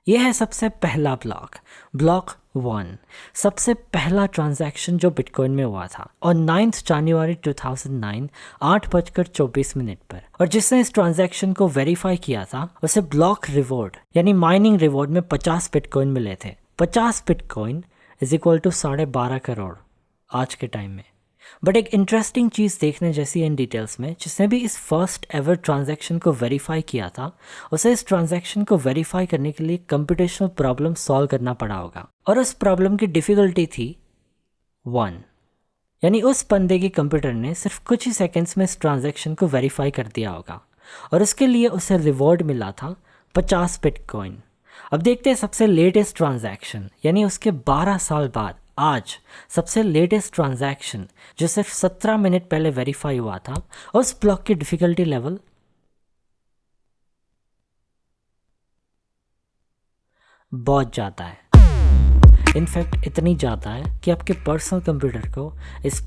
ये है सबसे पहला ब्लॉक, ब्लॉक 1। सबसे पहला ट्रांजैक्शन जो बिटकॉइन में हुआ था और 9 जनवरी 2009 8:24 पर। और जिसने इस ट्रांजैक्शन को वेरीफाई किया था उसे ब्लॉक रिवॉर्ड यानी माइनिंग रिवॉर्ड में 50 बिटकॉइन मिले थे। 50 bitcoin is equal to 12.5 crore आज के टाइम में। बट एक इंटरेस्टिंग चीज़ देखने जैसी इन डिटेल्स में, जिसने भी इस फर्स्ट एवर ट्रांजैक्शन को वेरीफाई किया था उसे इस ट्रांजैक्शन को वेरीफाई करने के लिए कंप्यूटेशनल प्रॉब्लम सॉल्व करना पड़ा होगा। और उस प्रॉब्लम की डिफ़िकल्टी थी 1, यानी उस बंदे के कंप्यूटर ने सिर्फ कुछ ही सेकेंड्स में इस ट्रांजैक्शन को वेरीफाई कर दिया होगा और उसके लिए उसे रिवॉर्ड मिला था 50 बिटकॉइन। अब देखते हैं सबसे लेटेस्ट ट्रांजैक्शन, यानी उसके 12 साल बाद आज सबसे लेटेस्ट ट्रांजैक्शन जो सिर्फ 17 मिनट पहले वेरीफाई हुआ था, उस ब्लॉक की डिफिकल्टी लेवल बहुत ज़्यादा है। इनफैक्ट इतनी ज़्यादा है कि आपके पर्सनल कंप्यूटर को इस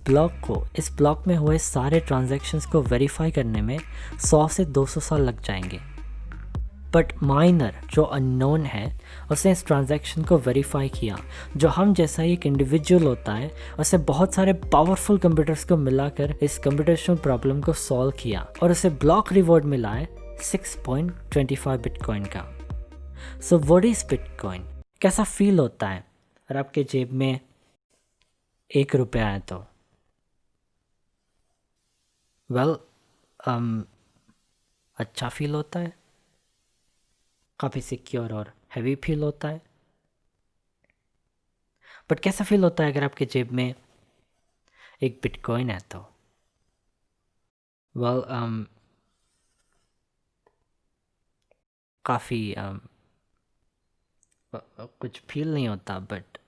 ब्लॉक में हुए सारे ट्रांजैक्शंस को वेरीफाई करने में 100 से 200 साल लग जाएंगे। बट माइनर जो अननोन है उसने इस ट्रांजैक्शन को वेरीफाई किया। जो हम जैसा ही एक इंडिविजुअल होता है उसे बहुत सारे पावरफुल कंप्यूटर्स को मिलाकर इस कंप्यूटेशनल प्रॉब्लम को सॉल्व किया और उसे ब्लॉक रिवॉर्ड मिला है 6.25 बिटकॉइन का। So what is bitcoin? कैसा फील होता है और आपके जेब में 1 रुपया है तो? वेल, अच्छा फील होता है, काफ़ी सिक्योर और हैवी फील होता है। बट कैसा फील होता है अगर आपके जेब में 1 बिटकॉइन है तो? वेल, काफ़ी कुछ फील नहीं होता, बट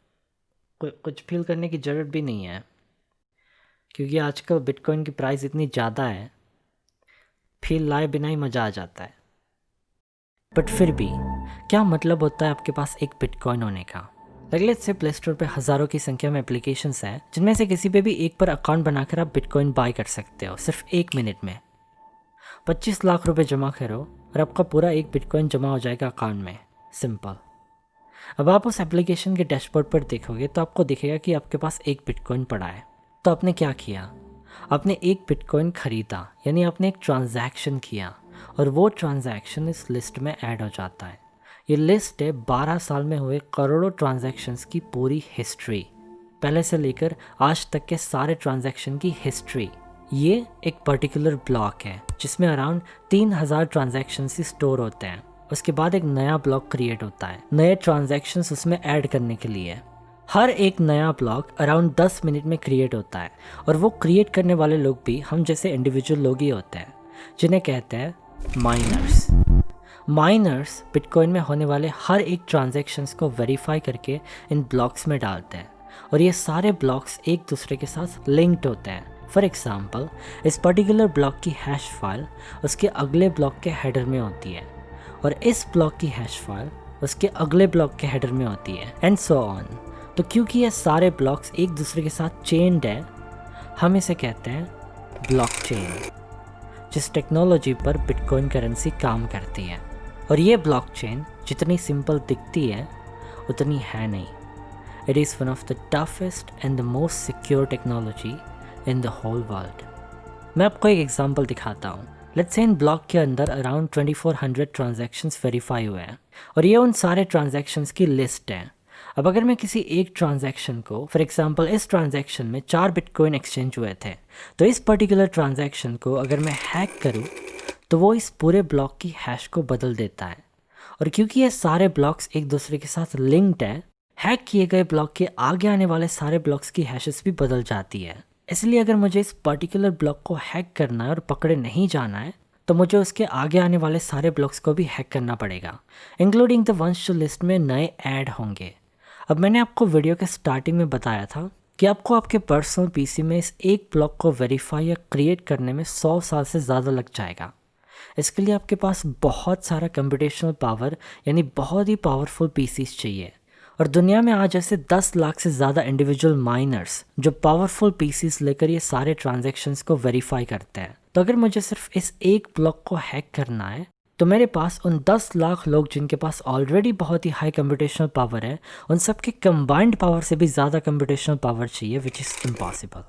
कुछ फील करने की ज़रूरत भी नहीं है क्योंकि आजकल बिटकॉइन की प्राइस इतनी ज़्यादा है, फील लाए बिना ही मज़ा आ जाता है। बट फिर भी क्या मतलब होता है आपके पास 1 बिटकॉइन होने का? लेट्स से प्ले स्टोर पे हज़ारों की संख्या में एप्लीकेशंस हैं जिनमें से किसी पे भी एक पर अकाउंट बनाकर आप बिटकॉइन बाय कर सकते हो सिर्फ 1 मिनट में। 25 लाख रुपए जमा करो और आपका पूरा 1 बिटकॉइन जमा हो जाएगा अकाउंट में। सिंपल। अब आप उस एप्लीकेशन के डैशबोर्ड पर देखोगे तो आपको दिखेगा कि आपके पास 1 बिटकॉइन पड़ा है। तो आपने क्या किया? आपने 1 बिटकॉइन खरीदा, यानी आपने एक ट्रांजैक्शन किया और वो ट्रांजैक्शन इस लिस्ट में ऐड हो जाता है। ये लिस्ट है 12 साल में हुए करोड़ों ट्रांजैक्शंस की पूरी हिस्ट्री, पहले से लेकर आज तक के सारे ट्रांजैक्शन की हिस्ट्री। ये एक पर्टिकुलर ब्लॉक है जिसमें अराउंड 3000 ट्रांजैक्शंस ही स्टोर होते हैं। उसके बाद एक नया ब्लॉक क्रिएट होता है नए ट्रांजैक्शंस उसमें ऐड करने के लिए। हर एक नया ब्लॉक अराउंड 10 मिनट में क्रिएट होता है और वो क्रिएट करने वाले लोग भी हम जैसे इंडिविजुअल लोग ही होते हैं, जिन्हें कहते हैं माइनर्स। माइनर्स बिटकॉइन में होने वाले हर एक ट्रांजैक्शंस को वेरीफाई करके इन ब्लॉक्स में डालते हैं और ये सारे ब्लॉक्स एक दूसरे के साथ लिंक्ड होते हैं। फॉर एग्जांपल, इस पर्टिकुलर ब्लॉक की हैश फाइल उसके अगले ब्लॉक के हेडर में होती है और इस ब्लॉक की हैश फाइल उसके अगले ब्लॉक के हेडर में होती है, एंड सो ऑन। तो क्योंकि ये सारे ब्लॉक्स एक दूसरे के साथ चेन्ड है, हम इसे कहते हैं ब्लॉकचेन, जिस टेक्नोलॉजी पर बिटकॉइन करेंसी काम करती है। और ये ब्लॉकचेन जितनी सिंपल दिखती है उतनी है नहीं। It is one of the toughest and the most secure technology in the whole world. मैं आपको एक एग्जांपल दिखाता हूँ। लेट्स से इन ब्लॉक के अंदर अराउंड 2400 ट्रांजैक्शंस वेरीफाई हुए हैं और ये उन सारे ट्रांजैक्शंस की लिस्ट है। अब अगर मैं किसी एक ट्रांजैक्शन को, फॉर एग्जांपल इस ट्रांजैक्शन में 4 बिटकॉइन एक्सचेंज हुए थे, तो इस पर्टिकुलर ट्रांजैक्शन को अगर मैं हैक करूं तो वो इस पूरे ब्लॉक की हैश को बदल देता है। और क्योंकि ये सारे ब्लॉक्स एक दूसरे के साथ लिंक्ड है, हैक किए गए ब्लॉक के आगे आने वाले सारे ब्लॉक्स की हैशेस भी बदल जाती है। इसलिए अगर मुझे इस पर्टिकुलर ब्लॉक को हैक करना है और पकड़े नहीं जाना है तो मुझे उसके आगे आने वाले सारे ब्लॉक्स को भी हैक करना पड़ेगा, इंक्लूडिंग द वंस जो लिस्ट में नए ऐड होंगे। अब मैंने आपको वीडियो के स्टार्टिंग में बताया था कि आपको आपके पर्सनल पीसी में इस एक ब्लॉक को वेरीफाई या क्रिएट करने में 100 साल से ज़्यादा लग जाएगा। इसके लिए आपके पास बहुत सारा कंप्यूटेशनल पावर यानी बहुत ही पावरफुल पीसीज चाहिए। और दुनिया में आज ऐसे 10 लाख से ज़्यादा इंडिविजुअल माइनर्स जो पावरफुल पीसीज लेकर ये सारे ट्रांजैक्शंस को वेरीफाई करते हैं। तो अगर मुझे सिर्फ इस एक ब्लॉक को हैक करना है तो मेरे पास उन 10 लाख लोग जिनके पास ऑलरेडी बहुत ही हाई कंप्यूटेशनल पावर है, उन सब के कंबाइंड पावर से भी ज़्यादा कंप्यूटेशनल पावर चाहिए, विच इज़ इम्पॉसिबल।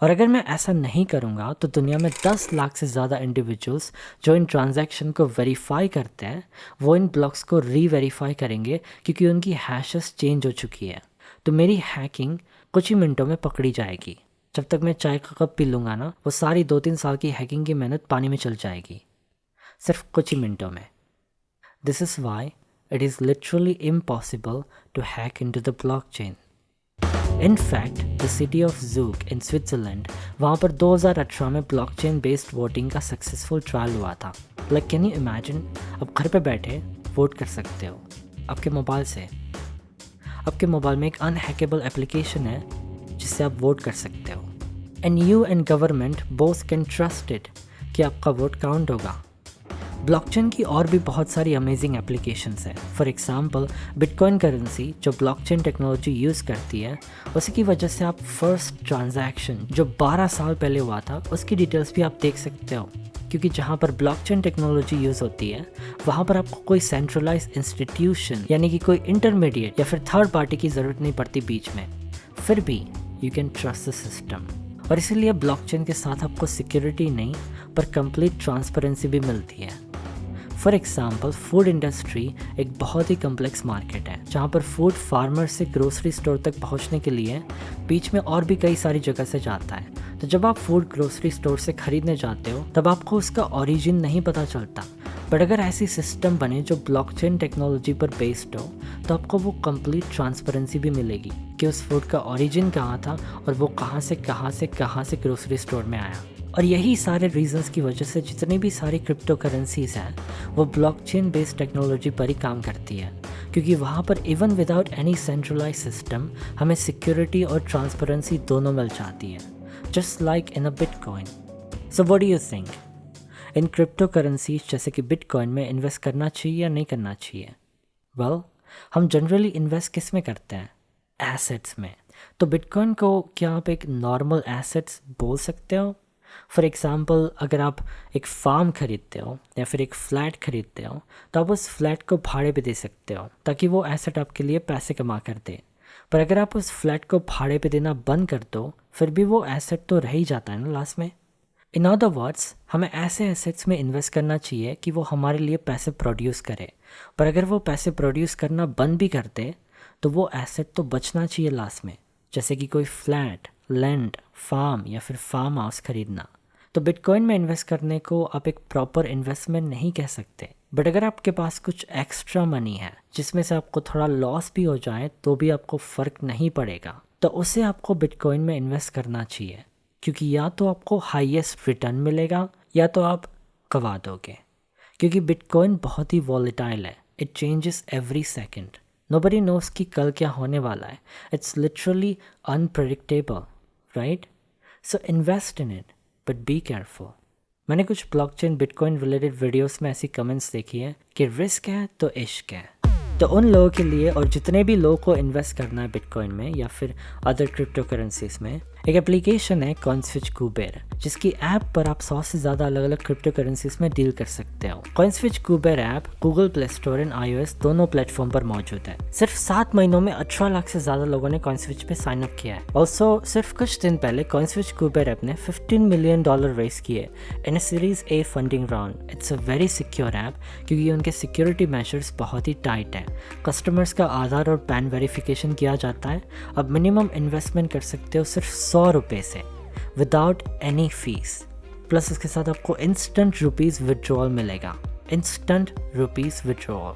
और अगर मैं ऐसा नहीं करूँगा तो दुनिया में 10 लाख से ज़्यादा इंडिविजुअल्स जो इन ट्रांजैक्शन को वेरीफाई करते हैं, वो इन ब्लॉक्स को री-वेरीफाई करेंगे क्योंकि उनकी हैशेस चेंज हो चुकी है। तो मेरी हैकिंग कुछ ही मिनटों में पकड़ी जाएगी। जब तक मैं चाय का कप पी लूँगा ना, वो सारी 2-3 साल की हैकिंग की मेहनत पानी में चल जाएगी, सिर्फ कुछ ही मिनटों में। This is why it is literally impossible to hack into the blockchain. In fact the city of Zug in Switzerland, वहाँ पर 2018 में ब्लॉकचेन बेस्ड वोटिंग का सक्सेसफुल ट्रायल हुआ था। लाइक कैन यू इमेजिन, अब घर पे बैठे वोट कर सकते हो आपके मोबाइल से। आपके मोबाइल में एक अनहैकेबल एप्लीकेशन है जिससे आप वोट कर सकते हो, and you and government both can trust it कि आपका वोट काउंट होगा। ब्लॉकचेन की और भी बहुत सारी अमेजिंग एप्लीकेशंस हैं। फॉर एग्जांपल बिटकॉइन करेंसी जो ब्लॉकचेन टेक्नोलॉजी यूज़ करती है, उसी की वजह से आप फर्स्ट ट्रांजैक्शन जो 12 साल पहले हुआ था उसकी डिटेल्स भी आप देख सकते हो। क्योंकि जहाँ पर ब्लॉकचेन टेक्नोलॉजी यूज़ होती है वहाँ पर आपको कोई सेंट्रलाइज इंस्टीट्यूशन यानी कि कोई इंटरमीडिएट या फिर थर्ड पार्टी की ज़रूरत नहीं पड़ती बीच में, फिर भी you can trust the system. और इसीलिए ब्लॉकचेन के साथ आपको सिक्योरिटी नहीं पर कंप्लीट ट्रांसपेरेंसी भी मिलती है। फॉर एग्जाम्पल फूड इंडस्ट्री एक बहुत ही कम्प्लेक्स मार्केट है जहाँ पर फूड फार्मर से ग्रोसरी स्टोर तक पहुँचने के लिए बीच में और भी कई सारी जगह से जाता है। तो जब आप फूड ग्रोसरी स्टोर से खरीदने जाते हो तब आपको उसका ओरिजिन नहीं पता चलता, बट अगर ऐसी सिस्टम बने जो ब्लॉकचेन टेक्नोलॉजी पर बेस्ड हो तो आपको वो कंप्लीट ट्रांसपेरेंसी भी मिलेगी कि उस फूड का ओरिजिन कहाँ था और वो कहाँ से ग्रोसरी स्टोर में आया। और यही सारे रीजंस की वजह से जितनी भी सारी क्रिप्टो करेंसीज हैं वो ब्लॉकचेन बेस्ड टेक्नोलॉजी पर ही काम करती है, क्योंकि वहाँ पर even without any centralise system हमें सिक्योरिटी और ट्रांसपेरेंसी दोनों मिल जाती है, just like in a bitcoin. So what do you think, in crypto currencies जैसे कि बिटकॉइन में इन्वेस्ट करना चाहिए या नहीं करना चाहिए? वेल, हम जनरली इन्वेस्ट किस में करते हैं? एसेट्स में। तो बिटकॉइन को क्या आप एक नॉर्मल एसेट्स बोल सकते हो? फॉर एग्ज़ाम्पल अगर आप एक फार्म खरीदते हो या फिर एक फ्लैट खरीदते हो तो आप उस फ्लैट को भाड़े पे दे सकते हो ताकि वो एसेट आपके लिए पैसे कमा कर दे। पर अगर आप उस फ्लैट को भाड़े पे देना बंद कर दो फिर भी वो एसेट तो रह ही जाता है ना लास्ट में। इन अदर वर्ड्स, हमें ऐसे एसेट्स में इन्वेस्ट करना चाहिए कि वो हमारे लिए पैसे प्रोड्यूस करे, पर अगर वो पैसे प्रोड्यूस करना बंद भी कर दे तो वो एसेट तो बचना चाहिए लास्ट में, जैसे कि कोई फ्लैट, लैंड, फार्म या फिर फार्म हाउस खरीदना। तो बिटकॉइन में इन्वेस्ट करने को आप एक प्रॉपर इन्वेस्टमेंट नहीं कह सकते, बट अगर आपके पास कुछ एक्स्ट्रा मनी है जिसमें से आपको थोड़ा लॉस भी हो जाए तो भी आपको फ़र्क नहीं पड़ेगा, तो उसे आपको बिटकॉइन में इन्वेस्ट करना चाहिए, क्योंकि या तो आपको हाईएस्ट रिटर्न मिलेगा या तो आप गंवा दोगे। क्योंकि बिटकॉइन बहुत ही वॉलेटाइल है, it changes every second, nobody nose कि कल क्या होने वाला है, it's literally unpredictable, right? So invest in it but be careful. मैंने कुछ ब्लॉकचेन बिटकॉइन रिलेटेड वीडियोस में ऐसी कमेंट्स देखी है कि रिस्क है तो इश्क है। तो उन लोगों के लिए और जितने भी लोगों को इन्वेस्ट करना है बिटकॉइन में या फिर अदर क्रिप्टो करेंसीज में, एक एप्लीकेशन है कॉइनस्विच कुबेर, जिसकी ऐप पर आप 100 से ज़्यादा अलग अलग क्रिप्टो करेंसीज में डील कर सकते हो। CoinSwitch Kuber app Google play store and iOS दोनों प्लेटफॉर्म पर मौजूद है। सिर्फ 7 महीनों में 18 लाख से ज़्यादा लोगों ने कॉइनस्विच पे साइन अप किया है। ऑल्सो सिर्फ कुछ दिन पहले कॉइनस्विच कुबेर ऐप ने $15 मिलियन रेस किए in a series A funding round. It's a very secure app क्योंकि उनके सिक्योरिटी मेजर्स बहुत ही टाइट है। कस्टमर्स का आधार और पैन वेरिफिकेशन किया जाता है। अब मिनिमम इन्वेस्टमेंट कर सकते हो सिर्फ ₹100 से विदाउट एनी फीस, प्लस उसके साथ आपको इंस्टेंट रुपीज़ विड्रॉल मिलेगा, इंस्टेंट रुपीज़ विड्रॉल।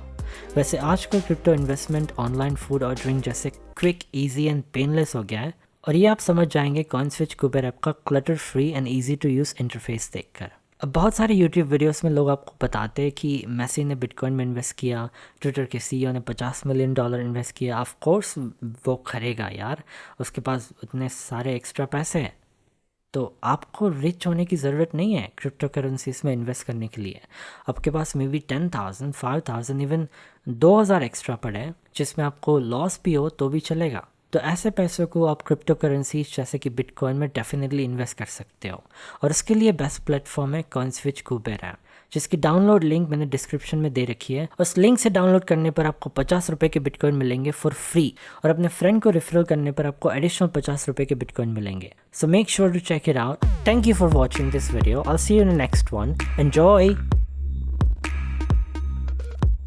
वैसे आजकल crypto investment online food ordering जैसे क्विक, ईजी एंड पेनलेस हो गया है, और ये आप समझ जाएंगे कॉइनस्विच कुबेर ऐप का clutter free and easy to use interface देखकर। अब बहुत सारे यूट्यूब वीडियोस में लोग आपको बताते हैं कि मैसी ने बिटकॉइन में इन्वेस्ट किया, ट्विटर के CEO ने $50 मिलियन इन्वेस्ट किया। ऑफ कोर्स वो करेगा यार, उसके पास उतने सारे एक्स्ट्रा पैसे हैं। तो आपको रिच होने की ज़रूरत नहीं है क्रिप्टो करेंसीज में इन्वेस्ट करने के लिए। आपके पास मे बी 10,000, 5,000, इवन 2,000 एक्स्ट्रा पड़े जिसमें आपको लॉस भी हो तो भी चलेगा। तो ऐसे पैसों को आप क्रिप्टो करेंसीज जैसे कि बिटकॉइन में डेफिनेटली इन्वेस्ट कर सकते हो, और उसके लिए बेस्ट प्लेटफॉर्म है कॉइनस्विच कुबेर ऐप, जिसकी डाउनलोड लिंक मैंने डिस्क्रिप्शन में दे रखी है। उस लिंक से डाउनलोड करने पर आपको 50 रुपये के बिटकॉइन मिलेंगे फॉर फ्री, और अपने फ्रेंड को रेफरल करने पर आपको एडिशनल 50 रुपये के बिटकॉइन मिलेंगे। So make sure to check it out. Thank you for watching this video. I will see you in the next one. Enjoy.